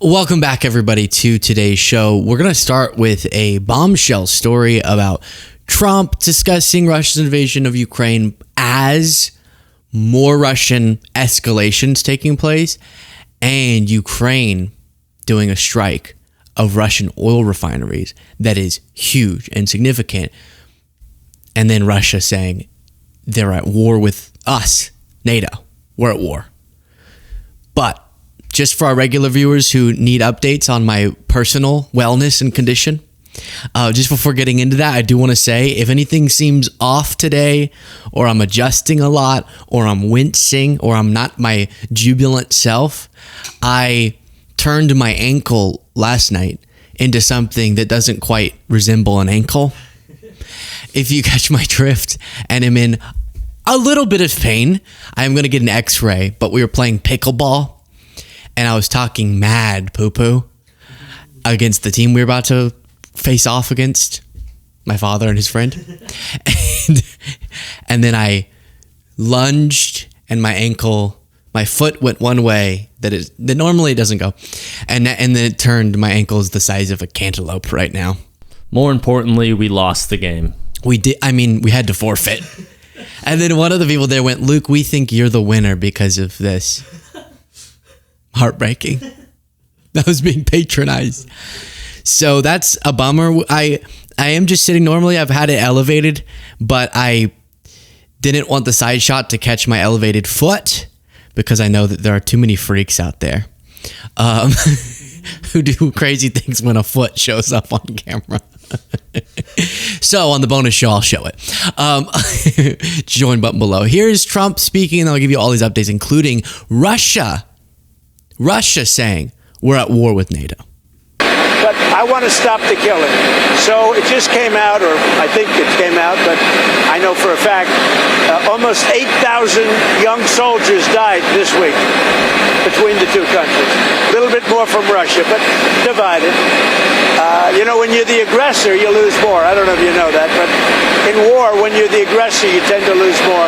Welcome back, everybody, to today's show. We're going to start with a bombshell story about Trump discussing Russia's invasion of Ukraine as more Russian escalations taking place and Ukraine doing a strike of Russian oil refineries that is huge and significant. And then Russia saying they're at war with us, NATO. We're at war. But just for our regular viewers who need updates on my personal wellness and condition, just before getting into that, I do want to say if anything seems off today, or I'm adjusting a lot, or I'm wincing, or I'm not my jubilant self, I turned my ankle last night into something that doesn't quite resemble an ankle. If you catch my drift, and am in a little bit of pain, I'm going to get an x-ray, but we were playing pickleball, and I was talking mad poo-poo against the team we were about to face off against, my father and his friend. And then I lunged, and my foot went one way that normally it doesn't go. And then it turned, my ankle is the size of a cantaloupe right now. More importantly, we lost the game. We did. I mean, we had to forfeit. And then one of the people there went, "Luke, we think you're the winner because of this." Heartbreaking. That was being patronized. So that's a bummer. I am just sitting normally. I've had it elevated, but I didn't want the side shot to catch my elevated foot because I know that there are too many freaks out there who do crazy things when a foot shows up on camera. So on the bonus show, I'll show it. Join button below. Here's Trump speaking, and I'll give you all these updates, including Russia saying we're at war with NATO. But I want to stop the killing. So it just came out, or I think it came out, but I know for a fact, almost 8,000 young soldiers died this week between the two countries. A little bit more from Russia, but divided. When you're the aggressor, you lose more. I don't know if you know that, but in war, when you're the aggressor, you tend to lose more.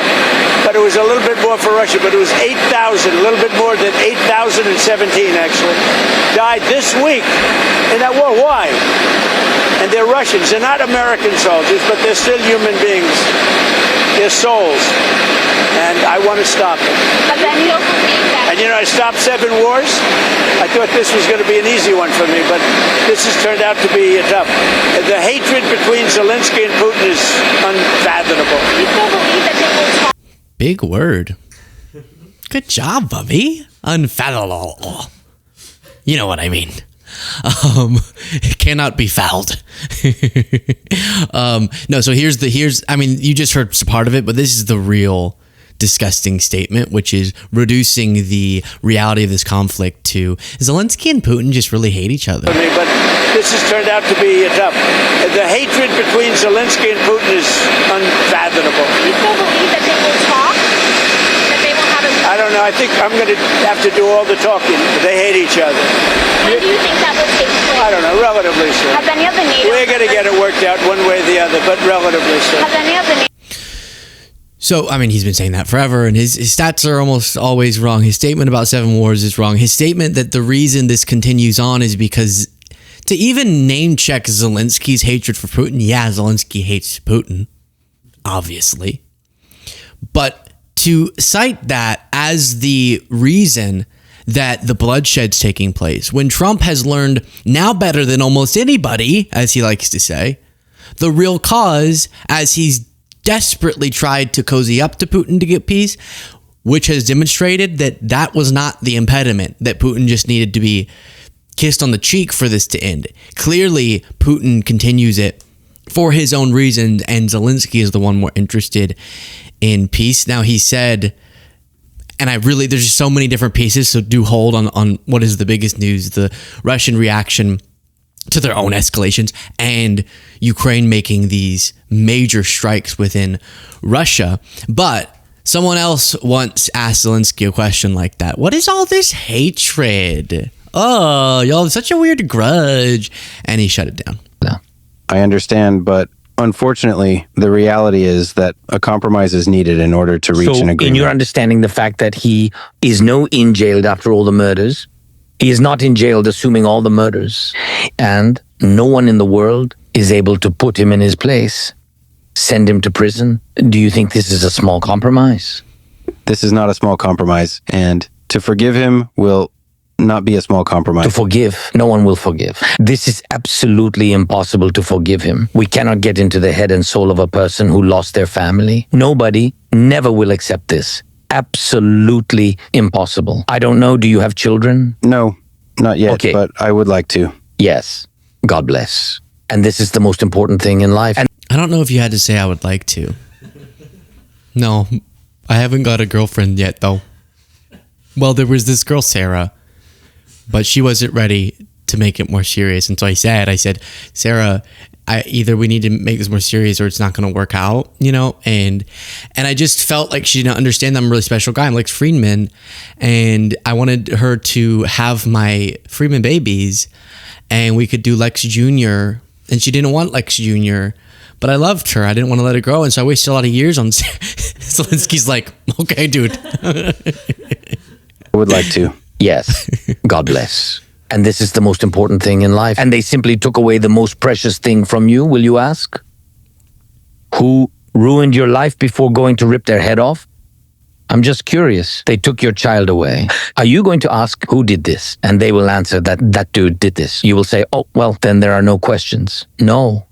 But it was a little bit more for Russia, but it was 8,000, a little bit more than 8,017 actually, died this week in that war. Why? And they're Russians. They're not American soldiers, but they're still human beings. They're souls. And I want to stop it. But then you don't believe that. And I stopped 7 wars. I thought this was going to be an easy one for me, but this has turned out to be tough. The hatred between Zelensky and Putin is unfathomable. You still believe that they will talk? Big word. Good job, Bubby. Unfathomable. You know what I mean. It cannot be fouled. No, so here's you just heard part of it, but this is the real disgusting statement, which is reducing the reality of this conflict to Zelensky and Putin just really hate each other. But this has turned out to be tough. The hatred between Zelensky and Putin is unfathomable. You still believe that they will talk? That they will have a... I don't know. I think I'm going to have to do all the talking. They hate each other. When do you think that will take place? I don't know. Relatively soon. Has any of the NATO... We're going to get it worked out one way or the other, but relatively soon. Has any of the NATO... So, he's been saying that forever, and his stats are almost always wrong. His statement about 7 wars is wrong. His statement that the reason this continues on is because to even name check Zelensky's hatred for Putin, yeah, Zelensky hates Putin, obviously. But to cite that as the reason that the bloodshed's taking place, when Trump has learned now better than almost anybody, as he likes to say, the real cause, as he's desperately tried to cozy up to Putin to get peace, which has demonstrated that that was not the impediment, that Putin just needed to be kissed on the cheek for this to end. Clearly, Putin continues it for his own reasons, and Zelensky is the one more interested in peace. Now, he said, and there's just so many different pieces, so do hold on what is the biggest news, the Russian reaction to their own escalations, and Ukraine making these major strikes within Russia. But someone else once asked Zelensky a question like that. What is all this hatred? Oh, y'all have such a weird grudge. And he shut it down. I understand, but unfortunately, the reality is that a compromise is needed in order to reach an agreement. In your understanding, the fact that he is in jail after all the murders, He is not in jail assuming all the murders. And no one in the world is able to put him in his place, send him to prison. Do you think this is a small compromise? This is not a small compromise, and to forgive him will not be a small compromise. To forgive, no one will forgive. This is absolutely impossible to forgive him. We cannot get into the head and soul of a person who lost their family. Nobody never will accept this. Absolutely impossible. I don't know, do you have children? No, not yet, Okay. but I would like to. Yes. God bless. And this is the most important thing in life. And I don't know if you had to say I would like to. No, I haven't got a girlfriend yet, though. Well, there was this girl, Sarah, but she wasn't ready to make it more serious. And so I said, Sarah, either we need to make this more serious or it's not going to work out, you know? And I just felt like she didn't understand that I'm a really special guy. I'm Lex Friedman. And I wanted her to have my Friedman babies and we could do Lex Jr. And she didn't want Lex Jr., but I loved her. I didn't want to let it grow. And so I wasted a lot of years on Zelensky's like, okay, dude. I would like to. yes, God bless. And this is the most important thing in life. And they simply took away the most precious thing from you, will you ask? Who ruined your life before going to rip their head off? I'm just curious. They took your child away. Are you going to ask who did this? And they will answer that dude did this. You will say, oh, well, then there are no questions. No,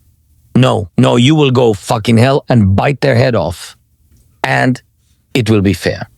you will go fucking hell and bite their head off. And it will be fair.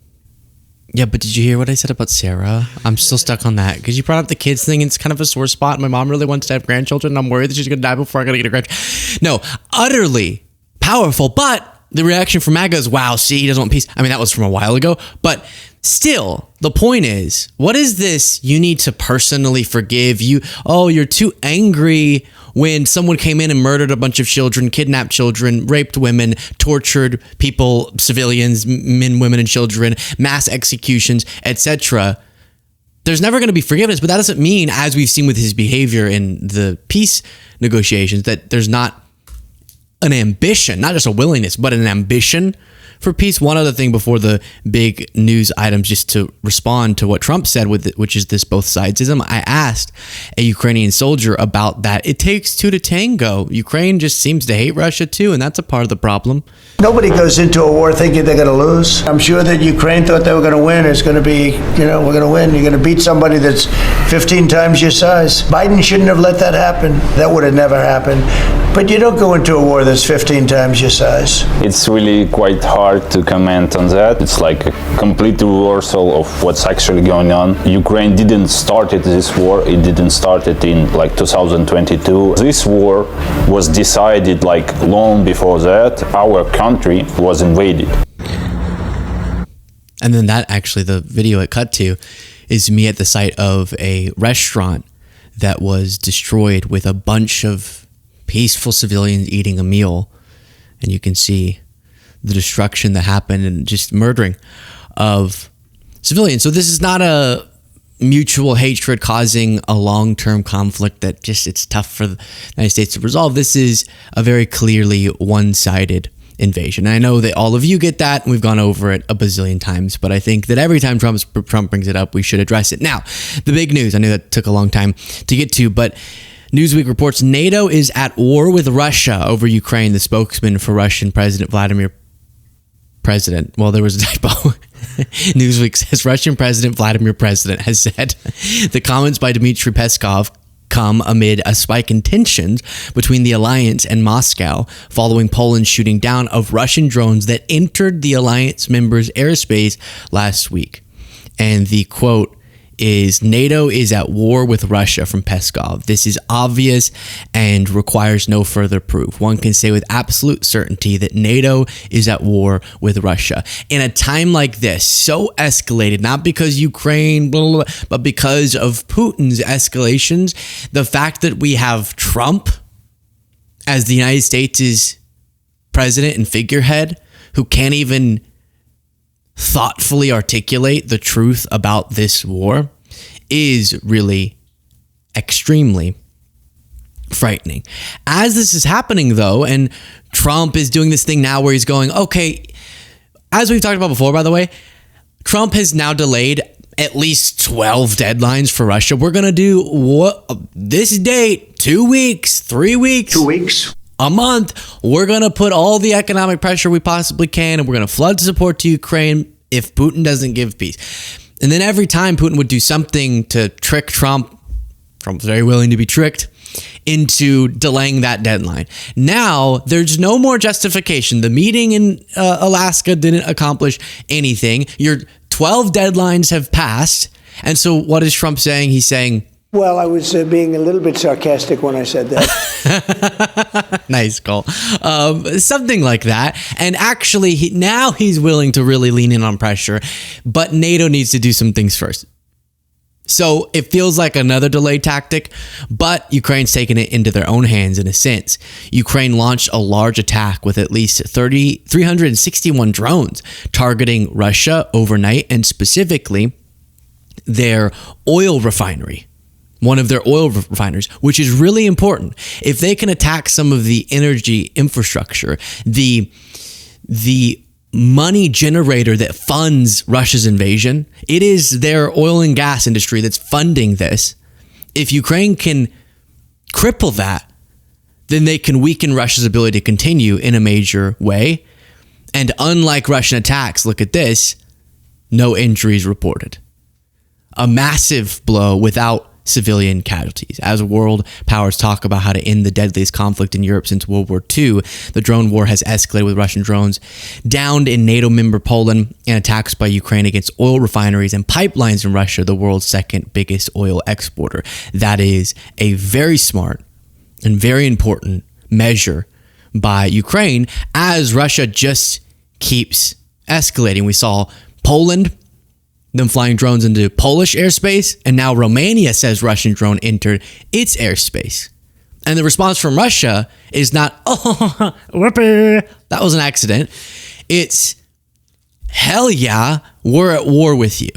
Yeah, but did you hear what I said about Sarah? I'm still stuck on that because you brought up the kids thing. It's kind of a sore spot. My mom really wants to have grandchildren. And I'm worried that she's going to die before I'm going to get a grandchild. No, utterly powerful. But the reaction from MAGA is, wow, see, he doesn't want peace. I mean, that was from a while ago. But still, the point is, what is this? You need to personally forgive. You're too angry when someone came in and murdered a bunch of children, kidnapped children, raped women, tortured people, civilians, men, women, and children, mass executions, etc. There's never going to be forgiveness, but that doesn't mean, as we've seen with his behavior in the peace negotiations, that there's not an ambition, not just a willingness, but an ambition for peace. One other thing before the big news items, just to respond to what Trump said, which is this both sidesism. I asked a Ukrainian soldier about that. It takes two to tango. Ukraine just seems to hate Russia too, and that's a part of the problem. Nobody goes into a war thinking they're going to lose. I'm sure that Ukraine thought they were going to win. It's going to be, we're going to win. You're going to beat somebody that's 15 times your size. Biden shouldn't have let that happen. That would have never happened. But you don't go into a war that's 15 times your size. It's really quite hard to comment on that. It's like a complete reversal of what's actually going on. Ukraine didn't start this war. It didn't start it in like 2022. This war was decided like long before that. Our country was invaded. And then that actually, the video it cut to is me at the site of a restaurant that was destroyed with a bunch of peaceful civilians eating a meal. And you can see the destruction that happened and just murdering of civilians. So this is not a mutual hatred causing a long-term conflict that just it's tough for the United States to resolve. This is a very clearly one-sided invasion. And I know that all of you get that, and we've gone over it a bazillion times, but I think that every time Trump brings it up, we should address it. Now, the big news, I know that took a long time to get to, but Newsweek reports NATO is at war with Russia over Ukraine. The spokesman for Russian President Well, there was a typo. Newsweek says Russian President Vladimir President has said the comments by Dmitry Peskov come amid a spike in tensions between the alliance and Moscow following Poland's shooting down of Russian drones that entered the alliance members' airspace last week. And the quote is, NATO is at war with Russia, from Peskov. This is obvious and requires no further proof. One can say with absolute certainty that NATO is at war with Russia. In a time like this, so escalated, not because Ukraine, blah, blah, blah, but because of Putin's escalations, the fact that we have Trump as the United States' president and figurehead who can't even thoughtfully articulate the truth about this war is really extremely frightening. As this is happening, though, and Trump is doing this thing now where he's going, okay, as we've talked about before, by the way, Trump has now delayed at least 12 deadlines for Russia. We're going to do what this date, 2 weeks, 3 weeks, 2 weeks. a month. We're going to put all the economic pressure we possibly can, and we're going to flood support to Ukraine if Putin doesn't give peace. And then every time Putin would do something to trick Trump, Trump's very willing to be tricked into delaying that deadline. Now, there's no more justification. The meeting in Alaska didn't accomplish anything. Your 12 deadlines have passed. And so what is Trump saying? He's saying, Well, I was being a little bit sarcastic when I said that. nice call. Something like that. And actually, now he's willing to really lean in on pressure. But NATO needs to do some things first. So it feels like another delay tactic, but Ukraine's taken it into their own hands in a sense. Ukraine launched a large attack with at least 361 drones targeting Russia overnight, and specifically their oil refinery. One of their oil refineries, which is really important. If they can attack some of the energy infrastructure, the money generator that funds Russia's invasion, it is their oil and gas industry that's funding this. If Ukraine can cripple that, then they can weaken Russia's ability to continue in a major way. And unlike Russian attacks, look at this, no injuries reported. A massive blow without civilian casualties. As world powers talk about how to end the deadliest conflict in Europe since World War II, the drone war has escalated with Russian drones downed in NATO member Poland and attacks by Ukraine against oil refineries and pipelines in Russia, the world's second biggest oil exporter. That is a very smart and very important measure by Ukraine as Russia just keeps escalating. We saw Poland, them flying drones into Polish airspace, and now Romania says Russian drone entered its airspace. And the response from Russia is not, oh, whoopee, that was an accident. It's, hell yeah, we're at war with you.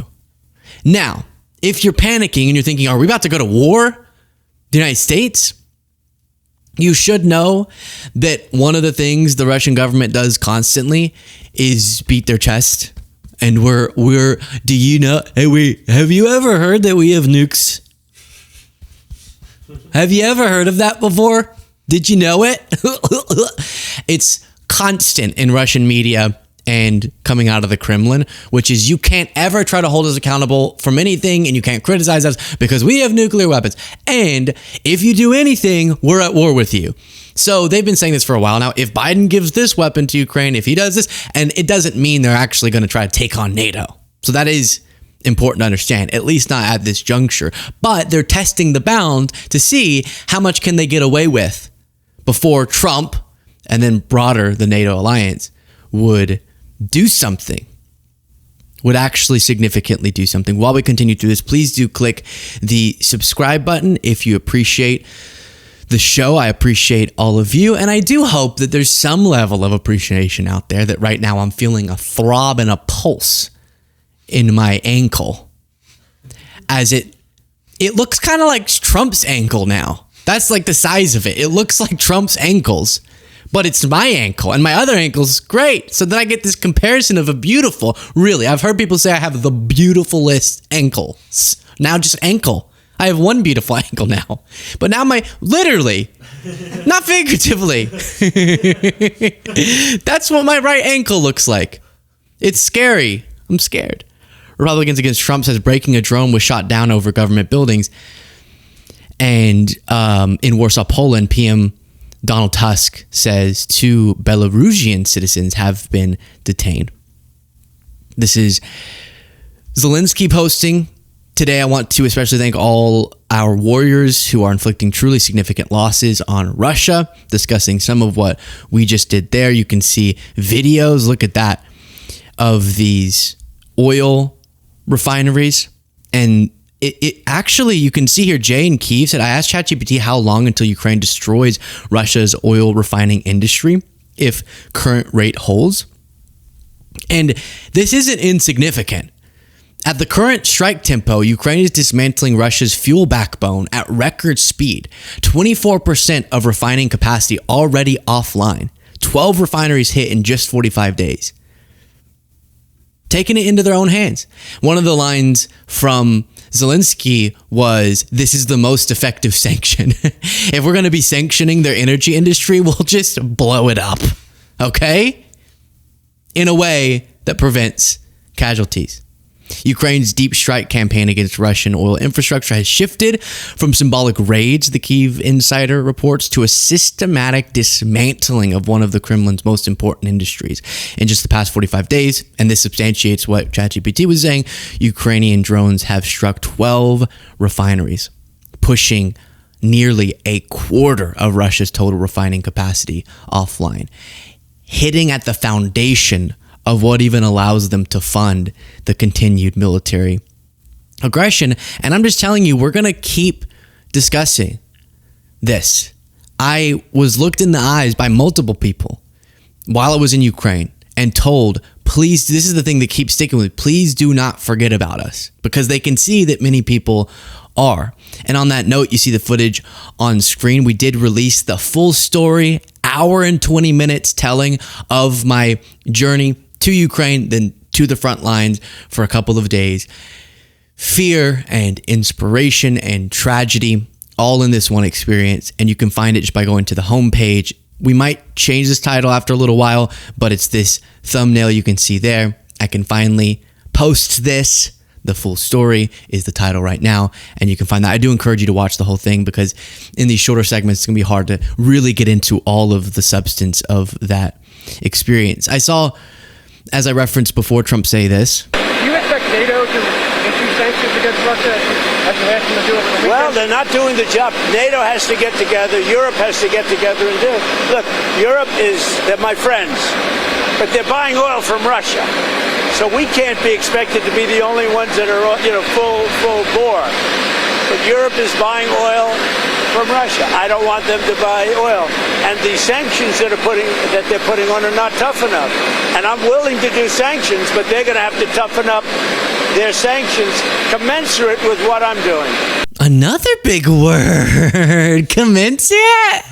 Now, if you're panicking and you're thinking, are we about to go to war? The United States? You should know that one of the things the Russian government does constantly is beat their chest. And we're, do you know, have you ever heard that we have nukes? Have you ever heard of that before? Did you know it? It's constant in Russian media and coming out of the Kremlin, which is you can't ever try to hold us accountable from anything and you can't criticize us because we have nuclear weapons. And if you do anything, we're at war with you. So they've been saying this for a while now. If Biden gives this weapon to Ukraine, if he does this, and it doesn't mean they're actually going to try to take on NATO. So that is important to understand, at least not at this juncture. But they're testing the bound to see how much can they get away with before Trump and then broader the NATO alliance would do something, would actually significantly do something. While we continue through this, please do click the subscribe button if you appreciate the show. I appreciate all of you, and I do hope that there's some level of appreciation out there, that right now I'm feeling a throb and a pulse in my ankle as it looks kind of like Trump's ankle now. That's like the size of it. It looks like Trump's ankles, but it's my ankle, and my other ankle's great. So then I get this comparison of a beautiful, really, I've heard people say I have the beautifulest ankles. Now just ankle. I have one beautiful ankle now, but now literally, not figuratively, that's what my right ankle looks like. It's scary. I'm scared. Republicans against Trump says breaking a drone was shot down over government buildings. And in Warsaw, Poland, PM Donald Tusk says 2 Belarusian citizens have been detained. This is Zelensky posting. Today, I want to especially thank all our warriors who are inflicting truly significant losses on Russia, discussing some of what we just did there. You can see videos, look at that, of these oil refineries. And it actually, you can see here, Jay in Kyiv said, I asked ChatGPT how long until Ukraine destroys Russia's oil refining industry if current rate holds. And this isn't insignificant. At the current strike tempo, Ukraine is dismantling Russia's fuel backbone at record speed. 24% of refining capacity already offline. 12 refineries hit in just 45 days. taking it into their own hands. One of the lines from Zelensky was, "This is the most effective sanction." If we're going to be sanctioning their energy industry, we'll just blow it up, okay? In a way that prevents casualties. Ukraine's deep strike campaign against Russian oil infrastructure has shifted from symbolic raids, the Kyiv Insider reports, to a systematic dismantling of one of the Kremlin's most important industries. In just the past 45 days, and this substantiates what ChatGPT was saying, Ukrainian drones have struck 12 refineries, pushing nearly a quarter of Russia's total refining capacity offline, hitting at the foundation of what even allows them to fund the continued military aggression. And I'm just telling you, we're going to keep discussing this. I was looked in the eyes by multiple people while I was in Ukraine and told, please, this is the thing that keeps sticking with me, please do not forget about us, because they can see that many people are. And on that note, you see the footage on screen. We did release the full story, hour and 20 minutes telling of my journey to Ukraine, then to the front lines for a couple of days. Fear and inspiration and tragedy, all in this one experience. And you can find it just by going to the homepage. We might change this title after a little while, but it's this thumbnail you can see there. I can finally post this. The full story is the title right now, and you can find that. I do encourage you to watch the whole thing, because in these shorter segments, it's going to be hard to really get into all of the substance of that experience. I saw, as I referenced before, Trump say this. Do you expect NATO to issue sanctions against Russia as you asked them to do over the weekend? Well, they're not doing the job. NATO has to get together. Europe has to get together and do it. Look, they're my friends, but they're buying oil from Russia. So we can't be expected to be the only ones that are, full bore. But Europe is buying oil from Russia. I don't want them to buy oil. And the sanctions that they're putting on are not tough enough. And I'm willing to do sanctions, but they're going to have to toughen up their sanctions commensurate with what I'm doing. Another big word. Commensurate.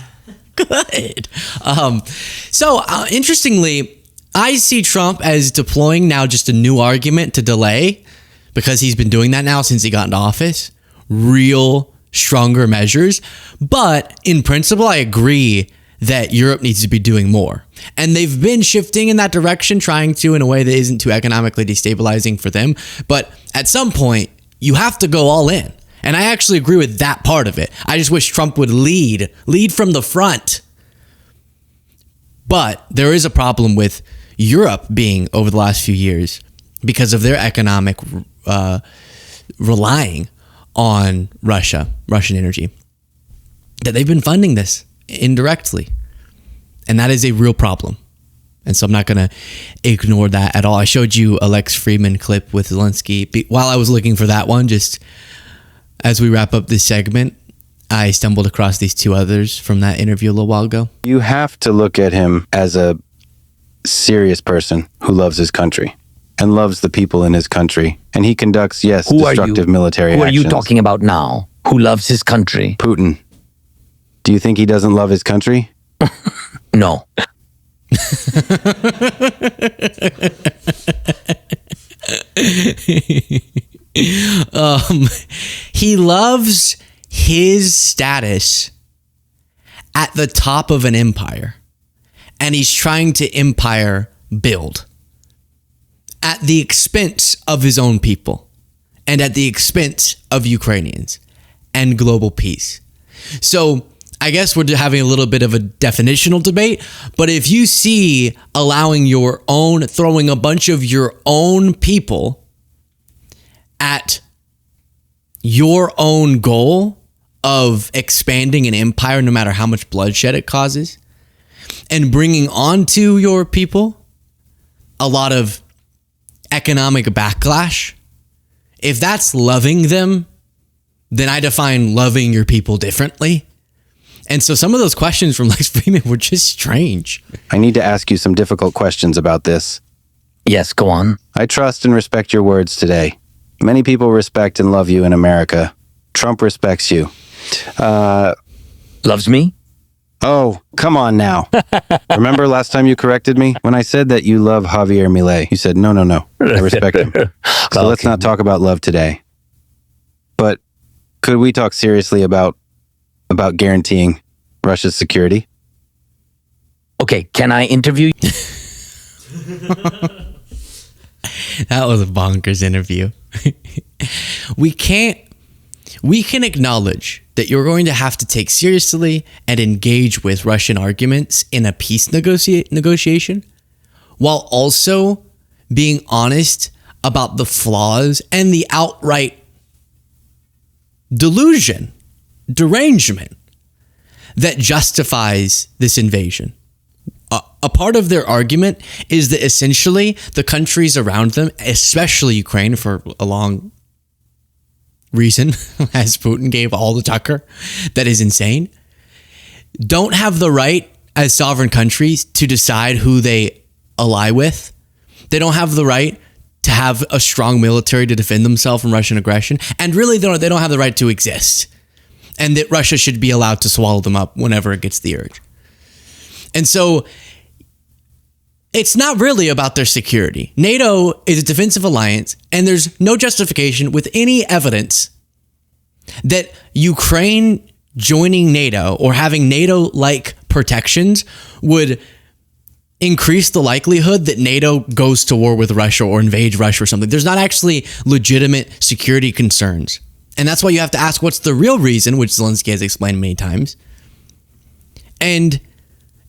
Good. Interestingly, I see Trump as deploying now just a new argument to delay, because he's been doing that now since he got into office. Real stronger measures. But in principle, I agree that Europe needs to be doing more. And they've been shifting in that direction, trying to in a way that isn't too economically destabilizing for them. But at some point, you have to go all in. And I actually agree with that part of it. I just wish Trump would lead from the front. But there is a problem with Europe being, over the last few years, because of their economic relying on Russian energy, that they've been funding this indirectly. And that is a real problem. And so I'm not going to ignore that at all. I showed you a Lex Friedman clip with Zelensky. While I was looking for that one, just as we wrap up this segment, I stumbled across these two others from that interview a little while ago. You have to look at him as a serious person who loves his country and loves the people in his country. And he conducts, destructive military actions. Who are you talking about now? Who loves his country? Putin. Do you think he doesn't love his country? No. He loves his status at the top of an empire, and he's trying to empire build at the expense of his own people and at the expense of Ukrainians and global peace. So I guess we're having a little bit of a definitional debate, but if you see throwing a bunch of your own people at your own goal of expanding an empire, no matter how much bloodshed it causes, and bringing onto your people a lot of economic backlash, if that's loving them, then I define loving your people differently. And so some of those questions from Lex Friedman were just strange. I need to ask you some difficult questions about this. Yes, go on. I trust and respect your words today. Many people respect and love you in America. Trump respects you. Loves me? Oh, come on now. Remember last time you corrected me? When I said that you love Javier Milei, you said, no. I respect him. So let's not talk about love today. But could we talk seriously about guaranteeing Russia's security? Okay, can I interview you? That was a bonkers interview. We can acknowledge that you're going to have to take seriously and engage with Russian arguments in a peace negotiation, while also being honest about the flaws and the outright derangement that justifies this invasion. A part of their argument is that essentially the countries around them, especially Ukraine for a long reason, as Putin gave all the Tucker, that is insane, don't have the right as sovereign countries to decide who they ally with. They don't have the right to have a strong military to defend themselves from Russian aggression. And really, they don't have the right to exist. And that Russia should be allowed to swallow them up whenever it gets the urge. And so it's not really about their security. NATO is a defensive alliance, and there's no justification with any evidence that Ukraine joining NATO or having NATO-like protections would increase the likelihood that NATO goes to war with Russia or invades Russia or something. There's not actually legitimate security concerns. And that's why you have to ask what's the real reason, which Zelensky has explained many times. And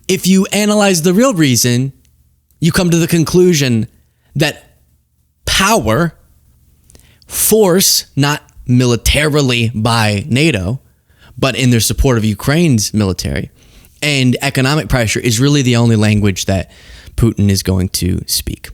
if you analyze the real reason, you come to the conclusion that power, force, not militarily by NATO, but in their support of Ukraine's military, and economic pressure is really the only language that Putin is going to speak.